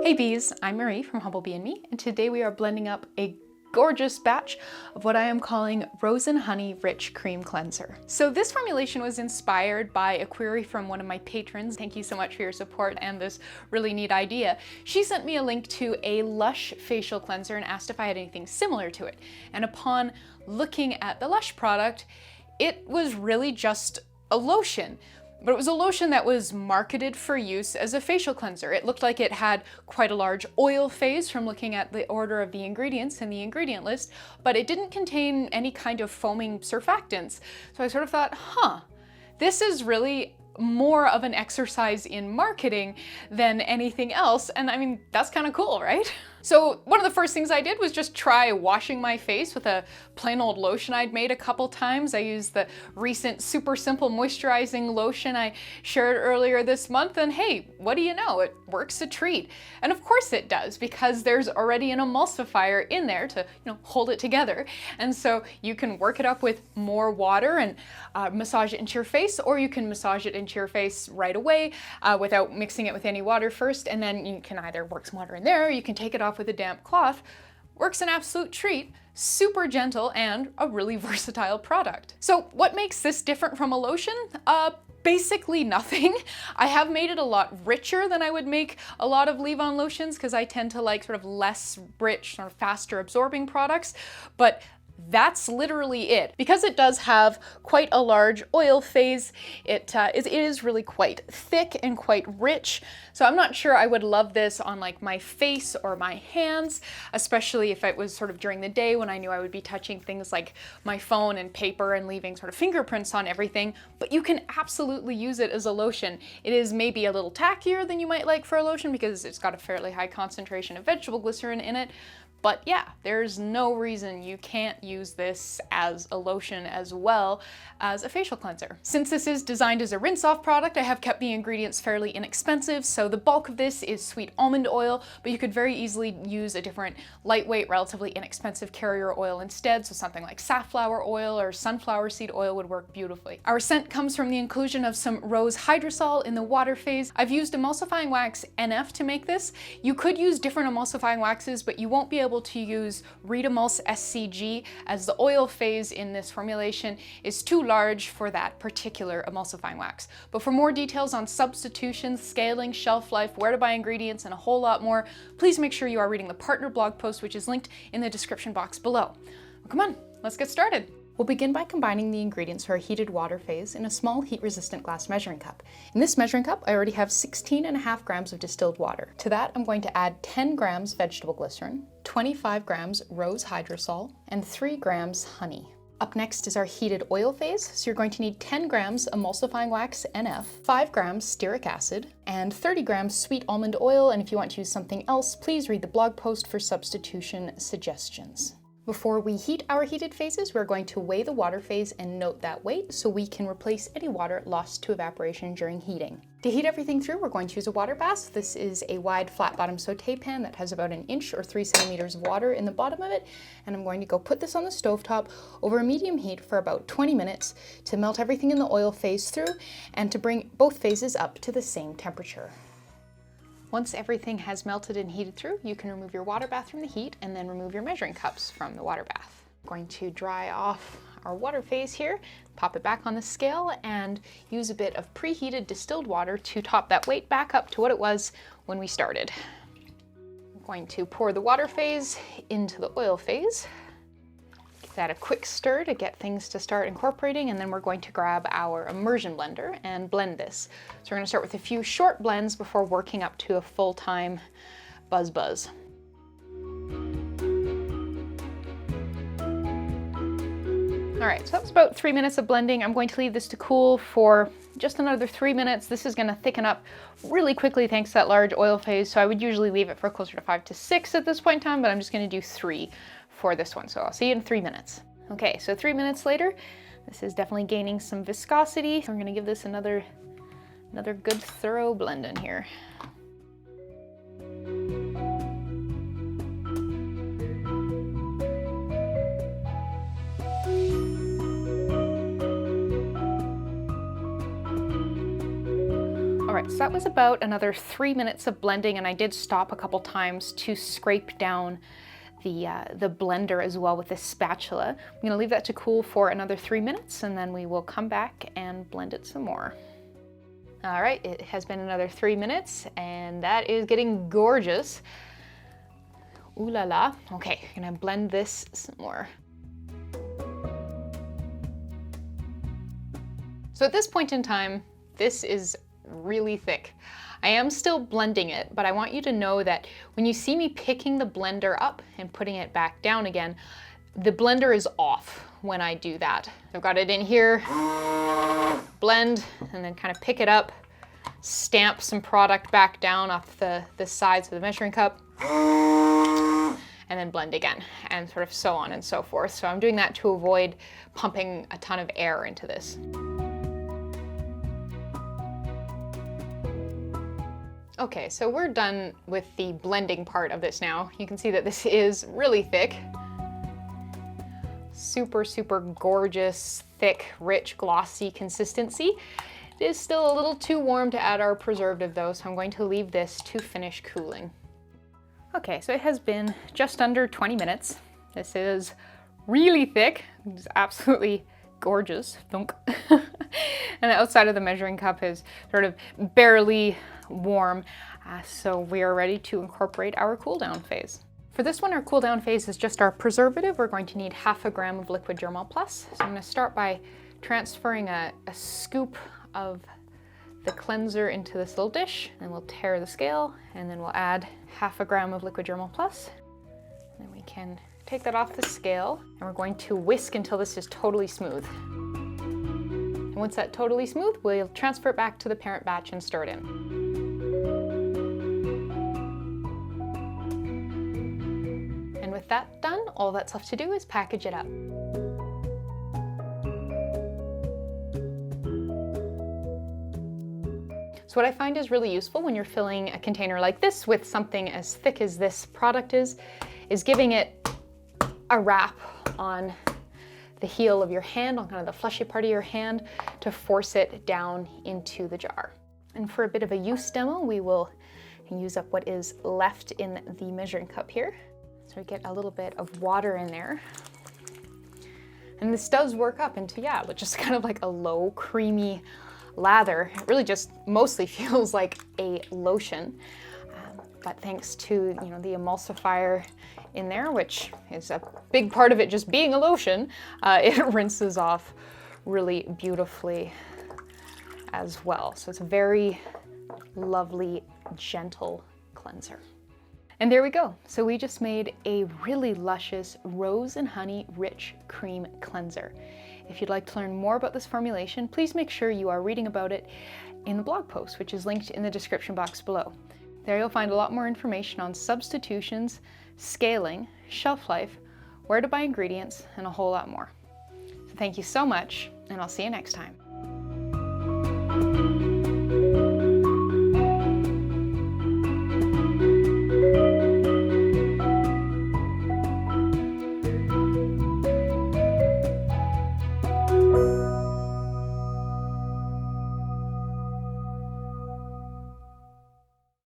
Hey bees, I'm Marie from Humblebee and Me, and today we are blending up a gorgeous batch of what I am calling Rose and Honey Rich Cream Cleanser. So this formulation was inspired by a query from one of my patrons. Thank you so much for your support and this really neat idea. She sent me a link to a Lush facial cleanser and asked if I had anything similar to it. And upon looking at the Lush product, it was really just a lotion. But it was a lotion that was marketed for use as a facial cleanser. It looked like it had quite a large oil phase from looking at the order of the ingredients in the ingredient list, but it didn't contain any kind of foaming surfactants. So I sort of thought, this is really more of an exercise in marketing than anything else. And I mean, that's kind of cool, right? So one of the first things I did was just try washing my face with a plain old lotion I'd made a couple times. I used the recent Super Simple Moisturizing Lotion I shared earlier this month, and hey, what do you know? It works a treat. And of course it does, because there's already an emulsifier in there to hold it together. And so you can work it up with more water and massage it into your face, or you can massage it into your face right away without mixing it with any water first, and then you can either work some water in there, or you can take it off with a damp cloth. Works an absolute treat, super gentle, and a really versatile product. So what makes this different from a lotion? Basically nothing. I have made it a lot richer than I would make a lot of leave-on lotions because I tend to like sort of less rich, sort of faster absorbing products, but that's literally it. Because it does have quite a large oil phase, it is really quite thick and quite rich. So I'm not sure I would love this on like my face or my hands, especially if it was sort of during the day when I knew I would be touching things like my phone and paper and leaving sort of fingerprints on everything. But you can absolutely use it as a lotion. It is maybe a little tackier than you might like for a lotion because it's got a fairly high concentration of vegetable glycerin in it. But yeah, there's no reason you can't use this as a lotion as well as a facial cleanser. Since this is designed as a rinse-off product, I have kept the ingredients fairly inexpensive. So the bulk of this is sweet almond oil, but you could very easily use a different lightweight, relatively inexpensive carrier oil instead. So something like safflower oil or sunflower seed oil would work beautifully. Our scent comes from the inclusion of some rose hydrosol in the water phase. I've used Emulsifying Wax NF to make this. You could use different emulsifying waxes, but you won't be able to use Emulsify SCG as the oil phase in this formulation is too large for that particular emulsifying wax. But for more details on substitutions, scaling, shelf life, where to buy ingredients, and a whole lot more, please make sure you are reading the partner blog post, which is linked in the description box below. Well, come on, let's get started. We'll begin by combining the ingredients for our heated water phase in a small heat-resistant glass measuring cup. In this measuring cup, I already have 16.5 grams of distilled water. To that, I'm going to add 10 grams vegetable glycerin, 25 grams rose hydrosol, and 3 grams honey. Up next is our heated oil phase, so you're going to need 10 grams emulsifying wax NF, 5 grams stearic acid, and 30 grams sweet almond oil, and if you want to use something else, please read the blog post for substitution suggestions. Before we heat our heated phases, we're going to weigh the water phase and note that weight so we can replace any water lost to evaporation during heating. To heat everything through, we're going to use a water bath. This is a wide flat bottom saute pan that has about 1 inch or 3 centimeters of water in the bottom of it. And I'm going to go put this on the stovetop over a medium heat for about 20 minutes to melt everything in the oil phase through and to bring both phases up to the same temperature. Once everything has melted and heated through, you can remove your water bath from the heat and then remove your measuring cups from the water bath. I'm going to dry off our water phase here, pop it back on the scale, and use a bit of preheated distilled water to top that weight back up to what it was when we started. I'm going to pour the water phase into the oil phase. Give that a quick stir to get things to start incorporating, and then we're going to grab our immersion blender and blend this. So we're going to start with a few short blends before working up to a full-time buzz. All right, so that was about 3 minutes of blending. I'm going to leave this to cool for just another 3 minutes. This is going to thicken up really quickly thanks to that large oil phase. So I would usually leave it for closer to 5 to 6 at this point in time, but I'm just going to do 3 for this one. So I'll see you in 3 minutes. Okay, so 3 minutes later, this is definitely gaining some viscosity. I'm going to give this another good thorough blend in here. right, so that was about another 3 minutes of blending, and I did stop a couple times to scrape down the blender as well with this spatula. I'm gonna leave that to cool for another 3 minutes, and then we will come back and blend it some more. All right, it has been another 3 minutes, and that is getting gorgeous. Ooh la la. Okay, I'm gonna blend this some more. So at this point in time, this is really thick. I am still blending it, but I want you to know that when you see me picking the blender up and putting it back down again, the blender is off when I do that. I've got it in here, blend, and then kind of pick it up, stamp some product back down off the sides of the measuring cup, and then blend again, and sort of so on and so forth. So I'm doing that to avoid pumping a ton of air into this. Okay, so we're done with the blending part of this now. You can see that this is really thick. Super, super gorgeous, thick, rich, glossy consistency. It is still a little too warm to add our preservative though, so I'm going to leave this to finish cooling. Okay, so it has been just under 20 minutes. This is really thick. It's absolutely gorgeous. Thunk. And the outside of the measuring cup is sort of barely warm, so we are ready to incorporate our cool down phase. For this one, our cool down phase is just our preservative. We're going to need 1/2 gram of liquid germall plus. So I'm going to start by transferring a scoop of the cleanser into this little dish, and we'll tare the scale, and then we'll add 1/2 gram of liquid germall plus. And then we can take that off the scale, and we're going to whisk until this is totally smooth. And once that's totally smooth, we'll transfer it back to the parent batch and stir it in. And with that done, all that's left to do is package it up. So what I find is really useful when you're filling a container like this with something as thick as this product is giving it a wrap on the heel of your hand, on kind of the fleshy part of your hand, to force it down into the jar. And for a bit of a use demo, we will use up what is left in the measuring cup here. So we get a little bit of water in there. And this does work up into, yeah, just kind of like a low, creamy lather. It really just mostly feels like a lotion. But thanks to the emulsifier in there, which is a big part of it just being a lotion, it rinses off really beautifully as well. So it's a very lovely, gentle cleanser. And there we go. So we just made a really luscious rose and honey rich cream cleanser. If you'd like to learn more about this formulation, please make sure you are reading about it in the blog post, which is linked in the description box below. There you'll find a lot more information on substitutions, scaling, shelf life, where to buy ingredients, and a whole lot more. So thank you so much, and I'll see you next time.